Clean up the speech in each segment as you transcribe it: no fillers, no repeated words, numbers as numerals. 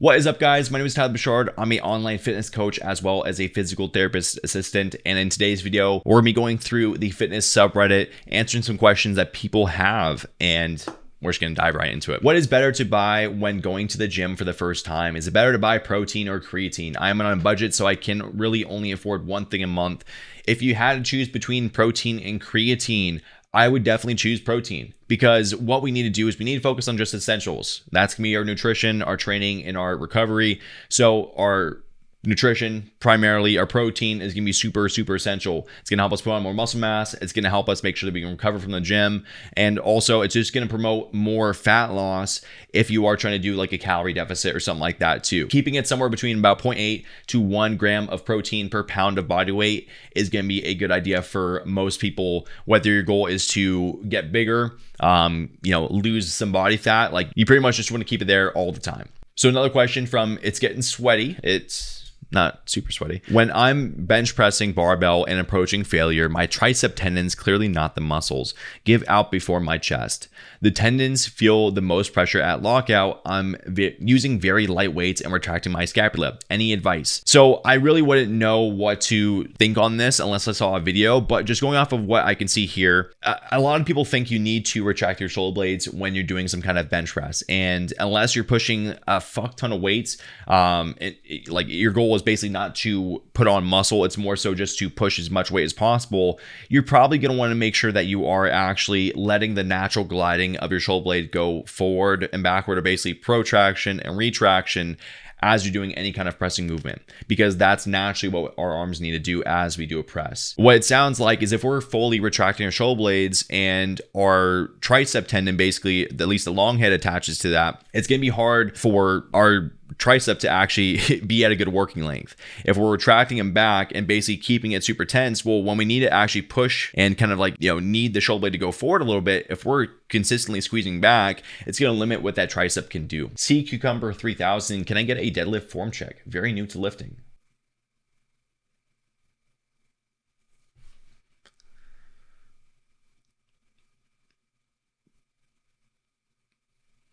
What is up, guys? My name is Tyler Bouchard. I'm an online fitness coach as well as a physical therapist assistant. And in today's video, we're going to be going through the fitness subreddit, answering some questions that people have, and we're just going to dive right into it. What is better to buy when going to the gym for the first time? Is it better to buy protein or creatine? I'm on a budget, so I can really only afford one thing a month. If you had to choose between protein and creatine, I would definitely choose protein, because what we need to do is we need to focus on just essentials. That's gonna be our nutrition, our training, and our recovery. So our nutrition, primarily our protein, is gonna be super essential. It's gonna help us put on more muscle mass. It's gonna help us make sure that we can recover from the gym. And also it's just gonna promote more fat loss if you are trying to do like a calorie deficit or something like that too. Keeping it somewhere between about 0.8 to 1 gram of protein per pound of body weight is gonna be a good idea for most people, whether your goal is to get bigger, lose some body fat. Like, you pretty much just want to keep it there all the time. So another question from It's Getting Sweaty. It's not super sweaty. When I'm bench pressing barbell and approaching failure, my tricep tendons, clearly not the muscles, give out before my chest. The tendons feel the most pressure at lockout. I'm using very light weights and retracting my scapula. Any advice? So I really wouldn't know what to think on this unless I saw a video, but just going off of what I can see here, a lot of people think you need to retract your shoulder blades when you're doing some kind of bench press. And unless you're pushing a fuck ton of weights, like your goal is basically not to put on muscle, it's more so just to push as much weight as possible. You're probably going to want to make sure that you are actually letting the natural gliding of your shoulder blade go forward and backward, or basically protraction and retraction as you're doing any kind of pressing movement, because that's naturally what our arms need to do as we do a press. What it sounds like is if we're fully retracting our shoulder blades and our tricep tendon, basically at least the long head attaches to that, it's going to be hard for our tricep to actually be at a good working length. If we're retracting them back and basically keeping it super tense, well, when we need to actually push and kind of like, need the shoulder blade to go forward a little bit, if we're consistently squeezing back, it's going to limit what that tricep can do. C Cucumber 3000, can I get a deadlift form check? Very new to lifting.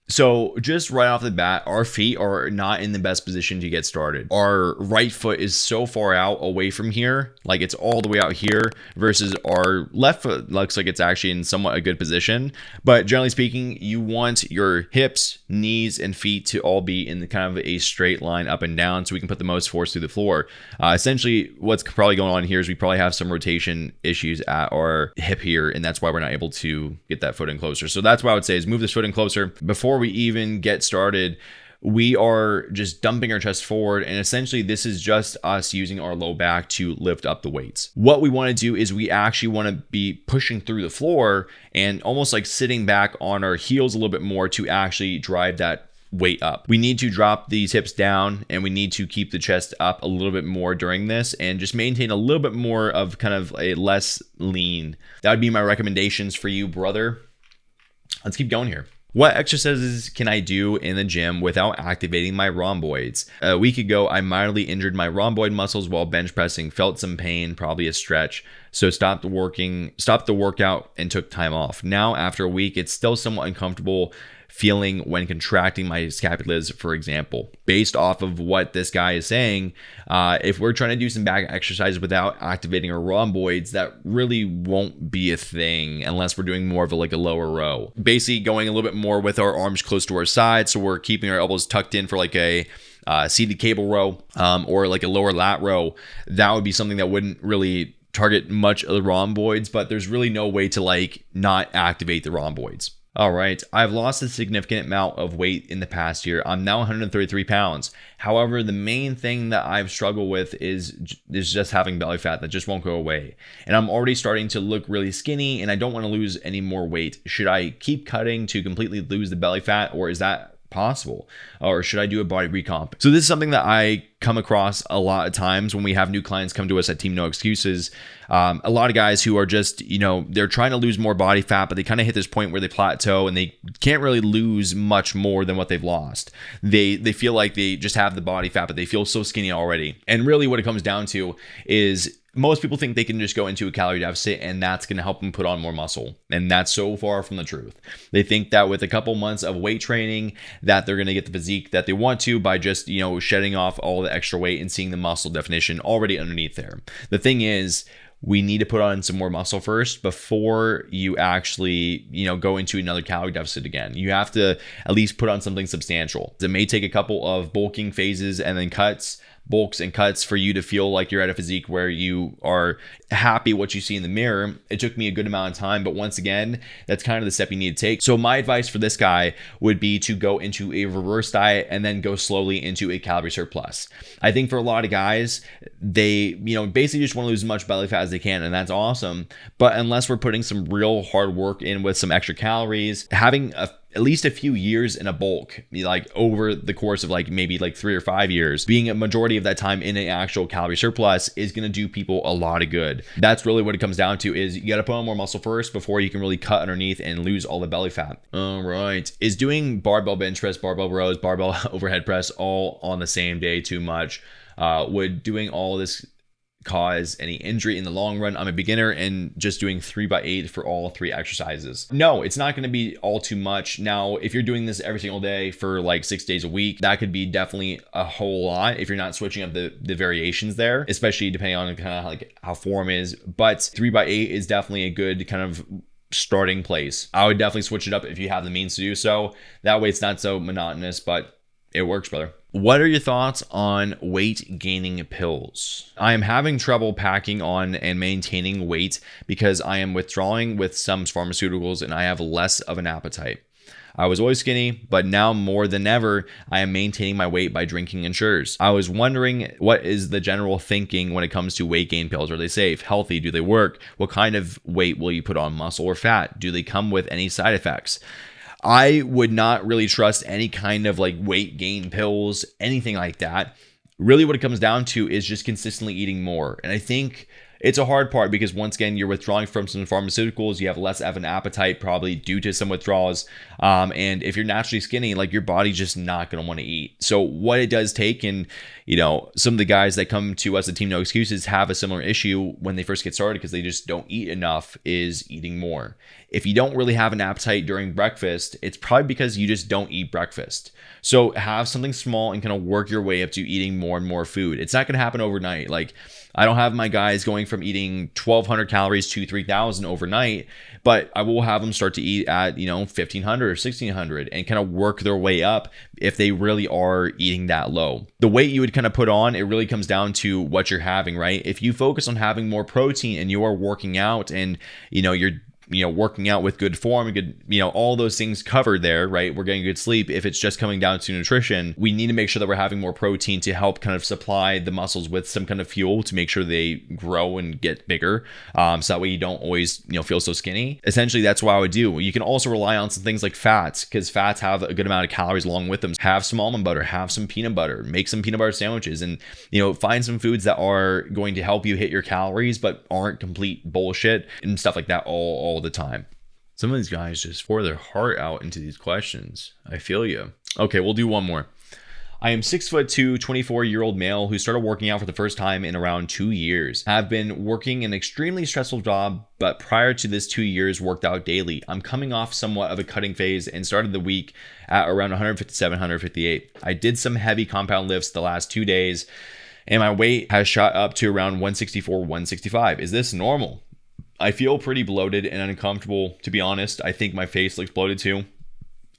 So just right off the bat, our feet are not in the best position to get started. Our right foot is so far out away from here, like it's all the way out here, versus our left foot looks like it's actually in somewhat a good position. But generally speaking, you want your hips, knees, and feet to all be in the kind of a straight line up and down so we can put the most force through the floor. Essentially, what's probably going on here is we probably have some rotation issues at our hip here, and that's why we're not able to get that foot in closer. So that's what I would say is move this foot in closer. Before we even get started, we are just dumping our chest forward, and essentially this is just us using our low back to lift up the weights. What we want to do is we actually want to be pushing through the floor and almost like sitting back on our heels a little bit more to actually drive that weight up. We need to drop these hips down, and we need to keep the chest up a little bit more during this, and just maintain a little bit more of kind of a less lean. That would be my recommendations for you, brother. Let's keep going here. What exercises can I do in the gym without activating my rhomboids? A week ago, I mildly injured my rhomboid muscles while bench pressing, felt some pain, probably a stretch, so stopped the workout and took time off. Now, after a week, it's still somewhat uncomfortable feeling when contracting my scapulas, for example. Based off of what this guy is saying, if we're trying to do some back exercises without activating our rhomboids, that really won't be a thing unless we're doing more of a lower row. Basically going a little bit more with our arms close to our sides, so we're keeping our elbows tucked in for like a seated cable row, or like a lower lat row. That would be something that wouldn't really target much of the rhomboids, but there's really no way to not activate the rhomboids. All right, I've lost a significant amount of weight in the past year. I'm now 133 pounds. However, the main thing that I've struggled with is just having belly fat that just won't go away. And I'm already starting to look really skinny, and I don't want to lose any more weight. Should I keep cutting to completely lose the belly fat, or is that possible? Or should I do a body recomp? So this is something that I come across a lot of times when we have new clients come to us at Team No Excuses. A lot of guys who are just, they're trying to lose more body fat, but they kind of hit this point where they plateau and they can't really lose much more than what they've lost. They feel like they just have the body fat, but they feel so skinny already. And really what it comes down to is Most people think they can just go into a calorie deficit and that's going to help them put on more muscle. And that's so far from the truth. They think that with a couple months of weight training that they're going to get the physique that they want to by just, shedding off all the extra weight and seeing the muscle definition already underneath there. The thing is, we need to put on some more muscle first before you actually, go into another calorie deficit again. You have to at least put on something substantial. It may take a couple of bulking phases and then bulks and cuts for you to feel like you're at a physique where you are happy what you see in the mirror. It took me a good amount of time, but once again, that's kind of the step you need to take. So my advice for this guy would be to go into a reverse diet and then go slowly into a calorie surplus. I think for a lot of guys, they, basically just want to lose as much belly fat as they can, and that's awesome. But unless we're putting some real hard work in with some extra calories, having at least a few years in a bulk, like over the course of maybe 3 or 5 years, being a majority of that time in an actual calorie surplus is going to do people a lot of good. That's really what it comes down to, is you got to put on more muscle first before you can really cut underneath and lose all the belly fat. All right. Is doing barbell bench press, barbell rows, barbell overhead press all on the same day too much? Would doing all this cause any injury in the long run? I'm a beginner and just doing 3x8 for all 3 exercises. No, it's not going to be all too much. Now, if you're doing this every single day for 6 days a week, that could be definitely a whole lot if you're not switching up the variations there, especially depending on kind of how form is. But 3x8 is definitely a good kind of starting place. I would definitely switch it up if you have the means to do so. That way it's not so monotonous, but it works, brother. What are your thoughts on weight gaining pills? I am having trouble packing on and maintaining weight because I am withdrawing with some pharmaceuticals and I have less of an appetite. I was always skinny, but now more than ever, I am maintaining my weight by drinking Ensures. I was wondering, what is the general thinking when it comes to weight gain pills? Are they safe, healthy? Do they work? What kind of weight will you put on, muscle or fat? Do they come with any side effects? I would not really trust any kind of weight gain pills, anything like that. Really what it comes down to is just consistently eating more. And I think it's a hard part because once again, you're withdrawing from some pharmaceuticals. You have less of an appetite probably due to some withdrawals. And if you're naturally skinny, your body's just not going to want to eat. So what it does take, and some of the guys that come to us at Team No Excuses have a similar issue when they first get started because they just don't eat enough, is eating more. If you don't really have an appetite during breakfast, it's probably because you just don't eat breakfast. So have something small and kind of work your way up to eating more and more food. It's not going to happen overnight. I don't have my guys going from eating 1,200 calories to 3,000 overnight, but I will have them start to eat at 1,500 or 1,600 and kind of work their way up if they really are eating that low. The weight you would kind of put on, it really comes down to what you're having, right? If you focus on having more protein and you are working out and you're working out with good form, good, all those things covered there, right? We're getting good sleep. If it's just coming down to nutrition, we need to make sure that we're having more protein to help kind of supply the muscles with some kind of fuel to make sure they grow and get bigger. So that way you don't always, feel so skinny. Essentially, that's what I would do. You can also rely on some things like fats, because fats have a good amount of calories along with them. Have some almond butter, have some peanut butter, make some peanut butter sandwiches, and, find some foods that are going to help you hit your calories, but aren't complete bullshit and stuff like that all the time. Some of these guys just pour their heart out into these questions. I feel you. Okay, we'll do one more. I am 6'2", 24-year-old male who started working out for the first time in around 2 years. I've been working an extremely stressful job, but prior to this 2 years worked out daily. I'm coming off somewhat of a cutting phase and started the week at around 157, 158. I did some heavy compound lifts the last 2 days, and my weight has shot up to around 164, 165. Is this normal? I feel pretty bloated and uncomfortable, to be honest. I think my face looks bloated too.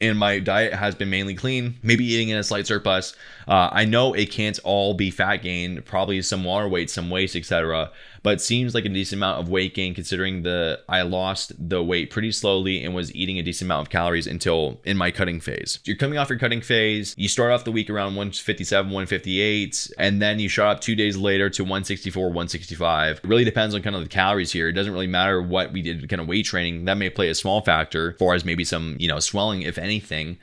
And my diet has been mainly clean, maybe eating in a slight surplus. I know it can't all be fat gain, probably some water weight, some waste, etc. But it seems like a decent amount of weight gain considering I lost the weight pretty slowly and was eating a decent amount of calories until in my cutting phase. You're coming off your cutting phase. You start off the week around 157, 158, and then you shot up 2 days later to 164, 165. It really depends on kind of the calories here. It doesn't really matter what we did kind of weight training. That may play a small factor as far as maybe some, swelling, if anything.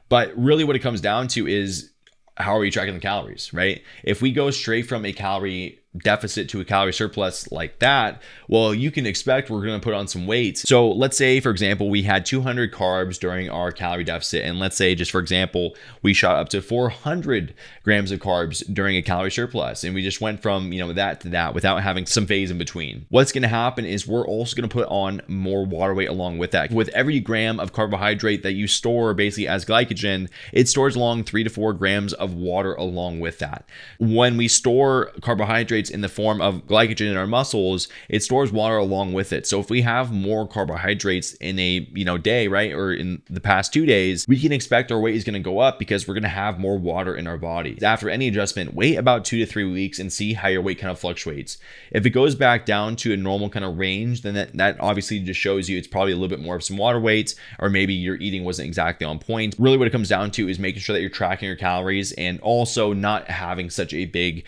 But really what it comes down to is, how are you tracking the calories, right? If we go straight from a calorie deficit to a calorie surplus like that, well, you can expect we're going to put on some weight. So let's say, for example, we had 200 carbs during our calorie deficit. And let's say, just for example, we shot up to 400 grams of carbs during a calorie surplus. And we just went from, that to that without having some phase in between. What's going to happen is we're also going to put on more water weight along with that. With every gram of carbohydrate that you store basically as glycogen, it stores along 3 to 4 grams of water along with that. When we store carbohydrates in the form of glycogen in our muscles, it stores water along with it. So if we have more carbohydrates in a day, right, or in the past 2 days, we can expect our weight is going to go up because we're going to have more water in our bodies. After any adjustment, wait about 2 to 3 weeks and see how your weight kind of fluctuates. If it goes back down to a normal kind of range, then that obviously just shows you it's probably a little bit more of some water weight, or maybe your eating wasn't exactly on point. Really what it comes down to is making sure that you're tracking your calories and also not having such a big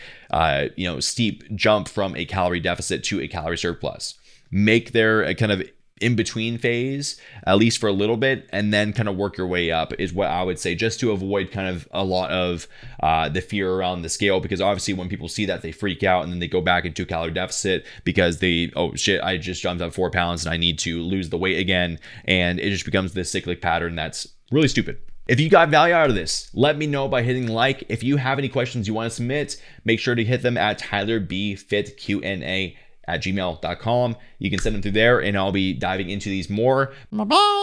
steep jump from a calorie deficit to a calorie surplus. Make there a kind of in-between phase, at least for a little bit, and then kind of work your way up is what I would say, just to avoid kind of a lot of the fear around the scale, because obviously when people see that, they freak out and then they go back into a calorie deficit because oh shit, I just jumped up 4 pounds and I need to lose the weight again, and it just becomes this cyclic pattern that's really stupid. If you got value out of this, let me know by hitting like. If you have any questions you want to submit, make sure to hit them at tylerbfitqna@gmail.com. You can send them through there and I'll be diving into these more. Bye-bye.